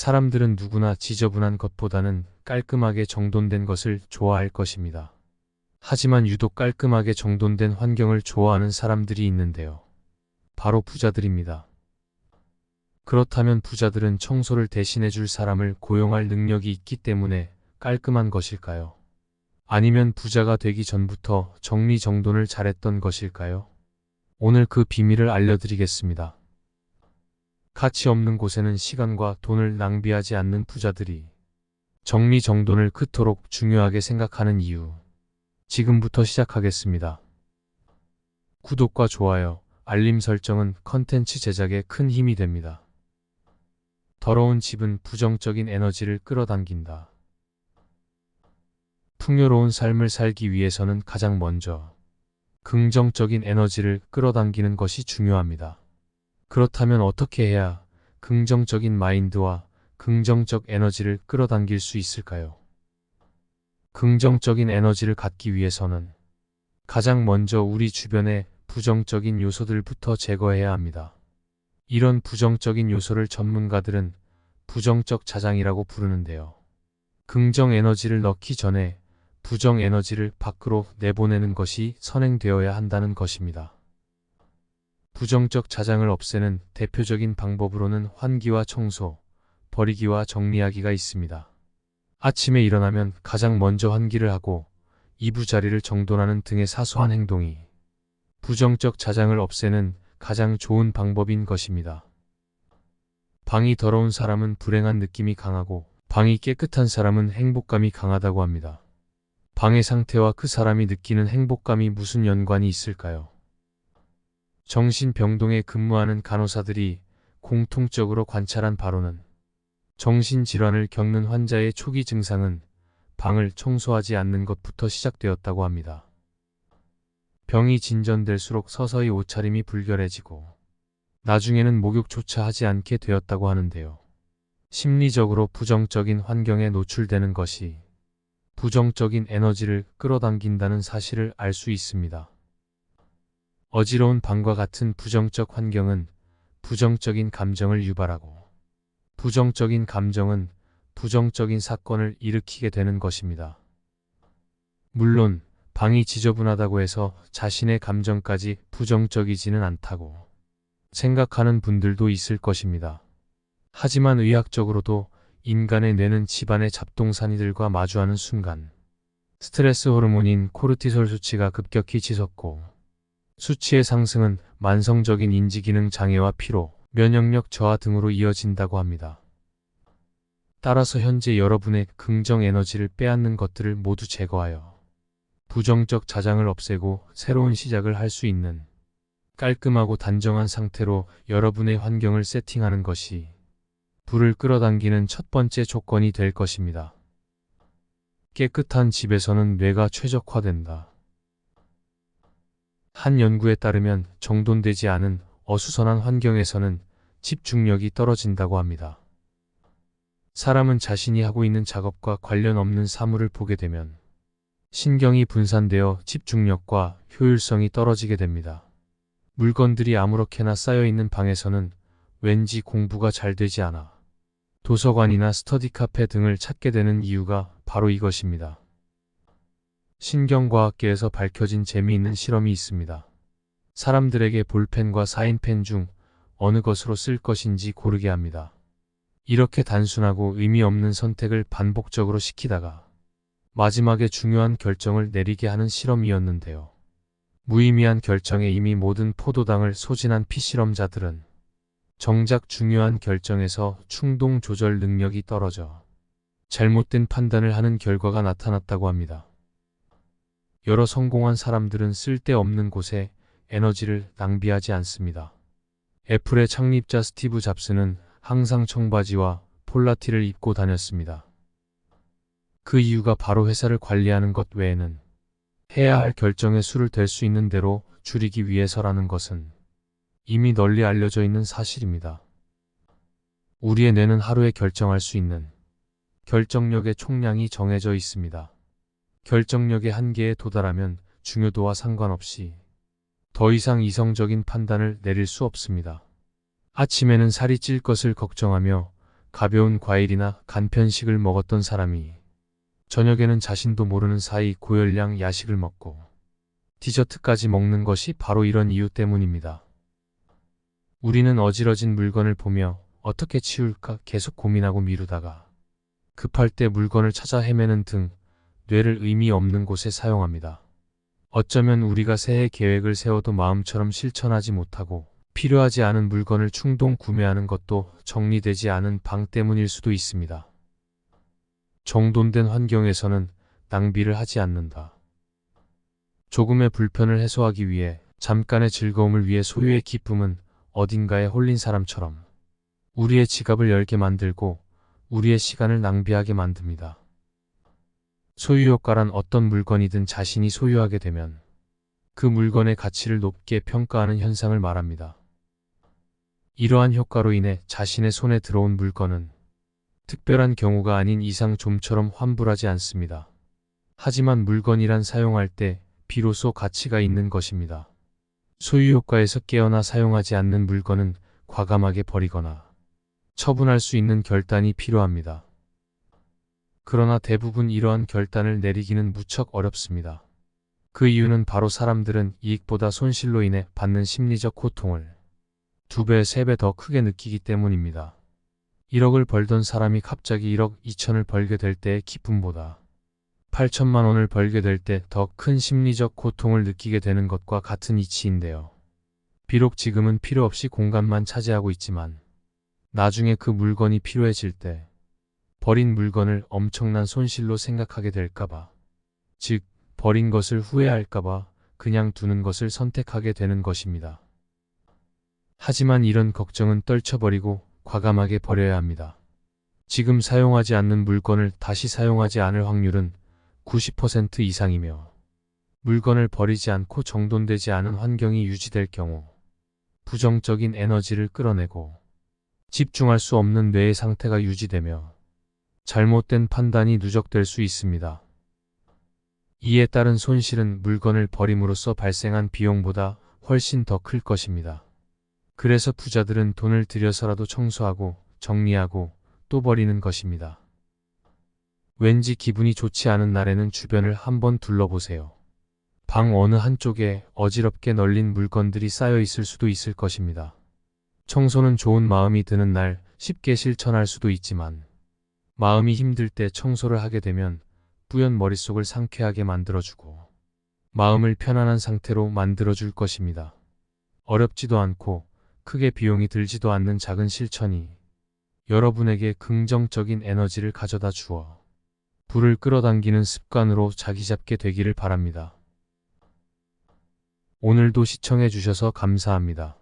사람들은 누구나 지저분한 것보다는 깔끔하게 정돈된 것을 좋아할 것입니다. 하지만 유독 깔끔하게 정돈된 환경을 좋아하는 사람들이 있는데요. 바로 부자들입니다. 그렇다면 부자들은 청소를 대신해 줄 사람을 고용할 능력이 있기 때문에 깔끔한 것일까요? 아니면 부자가 되기 전부터 정리정돈을 잘했던 것일까요? 오늘 그 비밀을 알려드리겠습니다. 가치 없는 곳에는 시간과 돈을 낭비하지 않는 부자들이 정리정돈을 그토록 중요하게 생각하는 이유. 지금부터 시작하겠습니다. 구독과 좋아요, 알림 설정은 컨텐츠 제작에 큰 힘이 됩니다. 더러운 집은 부정적인 에너지를 끌어당긴다. 풍요로운 삶을 살기 위해서는 가장 먼저 긍정적인 에너지를 끌어당기는 것이 중요합니다. 그렇다면 어떻게 해야 긍정적인 마인드와 긍정적 에너지를 끌어당길 수 있을까요? 긍정적인 에너지를 갖기 위해서는 가장 먼저 우리 주변의 부정적인 요소들부터 제거해야 합니다. 이런 부정적인 요소를 전문가들은 부정적 자장이라고 부르는데요. 긍정 에너지를 넣기 전에 부정 에너지를 밖으로 내보내는 것이 선행되어야 한다는 것입니다. 부정적 자장을 없애는 대표적인 방법으로는 환기와 청소, 버리기와 정리하기가 있습니다. 아침에 일어나면 가장 먼저 환기를 하고 이부자리를 정돈하는 등의 사소한 행동이 부정적 자장을 없애는 가장 좋은 방법인 것입니다. 방이 더러운 사람은 불행한 느낌이 강하고 방이 깨끗한 사람은 행복감이 강하다고 합니다. 방의 상태와 그 사람이 느끼는 행복감이 무슨 연관이 있을까요? 정신병동에 근무하는 간호사들이 공통적으로 관찰한 바로는 정신질환을 겪는 환자의 초기 증상은 방을 청소하지 않는 것부터 시작되었다고 합니다. 병이 진전될수록 서서히 옷차림이 불결해지고 나중에는 목욕조차 하지 않게 되었다고 하는데요. 심리적으로 부정적인 환경에 노출되는 것이 부정적인 에너지를 끌어당긴다는 사실을 알 수 있습니다. 어지러운 방과 같은 부정적 환경은 부정적인 감정을 유발하고 부정적인 감정은 부정적인 사건을 일으키게 되는 것입니다. 물론 방이 지저분하다고 해서 자신의 감정까지 부정적이지는 않다고 생각하는 분들도 있을 것입니다. 하지만 의학적으로도 인간의 뇌는 집안의 잡동사니들과 마주하는 순간 스트레스 호르몬인 코르티솔 수치가 급격히 치솟고 수치의 상승은 만성적인 인지기능 장애와 피로, 면역력 저하 등으로 이어진다고 합니다. 따라서 현재 여러분의 긍정 에너지를 빼앗는 것들을 모두 제거하여 부정적 자장을 없애고 새로운 시작을 할 수 있는 깔끔하고 단정한 상태로 여러분의 환경을 세팅하는 것이 불을 끌어당기는 첫 번째 조건이 될 것입니다. 깨끗한 집에서는 뇌가 최적화된다. 한 연구에 따르면 정돈되지 않은 어수선한 환경에서는 집중력이 떨어진다고 합니다. 사람은 자신이 하고 있는 작업과 관련 없는 사물을 보게 되면 신경이 분산되어 집중력과 효율성이 떨어지게 됩니다. 물건들이 아무렇게나 쌓여있는 방에서는 왠지 공부가 잘 되지 않아 도서관이나 스터디 카페 등을 찾게 되는 이유가 바로 이것입니다. 신경과학계에서 밝혀진 재미있는 실험이 있습니다. 사람들에게 볼펜과 사인펜 중 어느 것으로 쓸 것인지 고르게 합니다. 이렇게 단순하고 의미 없는 선택을 반복적으로 시키다가 마지막에 중요한 결정을 내리게 하는 실험이었는데요. 무의미한 결정에 이미 모든 포도당을 소진한 피실험자들은 정작 중요한 결정에서 충동 조절 능력이 떨어져 잘못된 판단을 하는 결과가 나타났다고 합니다. 여러 성공한 사람들은 쓸데없는 곳에 에너지를 낭비하지 않습니다. 애플의 창립자 스티브 잡스는 항상 청바지와 폴라티를 입고 다녔습니다. 그 이유가 바로 회사를 관리하는 것 외에는 해야 할 결정의 수를 댈 수 있는 대로 줄이기 위해서라는 것은 이미 널리 알려져 있는 사실입니다. 우리의 뇌는 하루에 결정할 수 있는 결정력의 총량이 정해져 있습니다. 결정력의 한계에 도달하면 중요도와 상관없이 더 이상 이성적인 판단을 내릴 수 없습니다. 아침에는 살이 찔 것을 걱정하며 가벼운 과일이나 간편식을 먹었던 사람이 저녁에는 자신도 모르는 사이 고열량 야식을 먹고 디저트까지 먹는 것이 바로 이런 이유 때문입니다. 우리는 어지러진 물건을 보며 어떻게 치울까 계속 고민하고 미루다가 급할 때 물건을 찾아 헤매는 등 뇌를 의미 없는 곳에 사용합니다. 어쩌면 우리가 새해 계획을 세워도 마음처럼 실천하지 못하고 필요하지 않은 물건을 충동 구매하는 것도 정리되지 않은 방 때문일 수도 있습니다. 정돈된 환경에서는 낭비를 하지 않는다. 조금의 불편을 해소하기 위해, 잠깐의 즐거움을 위해 소유의 기쁨은 어딘가에 홀린 사람처럼 우리의 지갑을 열게 만들고 우리의 시간을 낭비하게 만듭니다. 소유효과란 어떤 물건이든 자신이 소유하게 되면 그 물건의 가치를 높게 평가하는 현상을 말합니다. 이러한 효과로 인해 자신의 손에 들어온 물건은 특별한 경우가 아닌 이상 좀처럼 환불하지 않습니다. 하지만 물건이란 사용할 때 비로소 가치가 있는 것입니다. 소유효과에서 깨어나 사용하지 않는 물건은 과감하게 버리거나 처분할 수 있는 결단이 필요합니다. 그러나 대부분 이러한 결단을 내리기는 무척 어렵습니다. 그 이유는 바로 사람들은 이익보다 손실로 인해 받는 심리적 고통을 2배, 3배 더 크게 느끼기 때문입니다. 1억을 벌던 사람이 갑자기 1억 2천을 벌게 될 때의 기쁨보다 8천만 원을 벌게 될 때 더 큰 심리적 고통을 느끼게 되는 것과 같은 이치인데요. 비록 지금은 필요 없이 공간만 차지하고 있지만 나중에 그 물건이 필요해질 때 버린 물건을 엄청난 손실로 생각하게 될까봐, 즉 버린 것을 후회할까봐 그냥 두는 것을 선택하게 되는 것입니다. 하지만 이런 걱정은 떨쳐버리고 과감하게 버려야 합니다. 지금 사용하지 않는 물건을 다시 사용하지 않을 확률은 90% 이상이며, 물건을 버리지 않고 정돈되지 않은 환경이 유지될 경우 부정적인 에너지를 끌어내고 집중할 수 없는 뇌의 상태가 유지되며 잘못된 판단이 누적될 수 있습니다. 이에 따른 손실은 물건을 버림으로써 발생한 비용보다 훨씬 더 클 것입니다. 그래서 부자들은 돈을 들여서라도 청소하고 정리하고 또 버리는 것입니다. 왠지 기분이 좋지 않은 날에는 주변을 한번 둘러보세요. 방 어느 한쪽에 어지럽게 널린 물건들이 쌓여 있을 수도 있을 것입니다. 청소는 좋은 마음이 드는 날 쉽게 실천할 수도 있지만, 마음이 힘들 때 청소를 하게 되면 뿌연 머릿속을 상쾌하게 만들어주고 마음을 편안한 상태로 만들어줄 것입니다. 어렵지도 않고 크게 비용이 들지도 않는 작은 실천이 여러분에게 긍정적인 에너지를 가져다 주어 불을 끌어당기는 습관으로 자리 잡게 되기를 바랍니다. 오늘도 시청해 주셔서 감사합니다.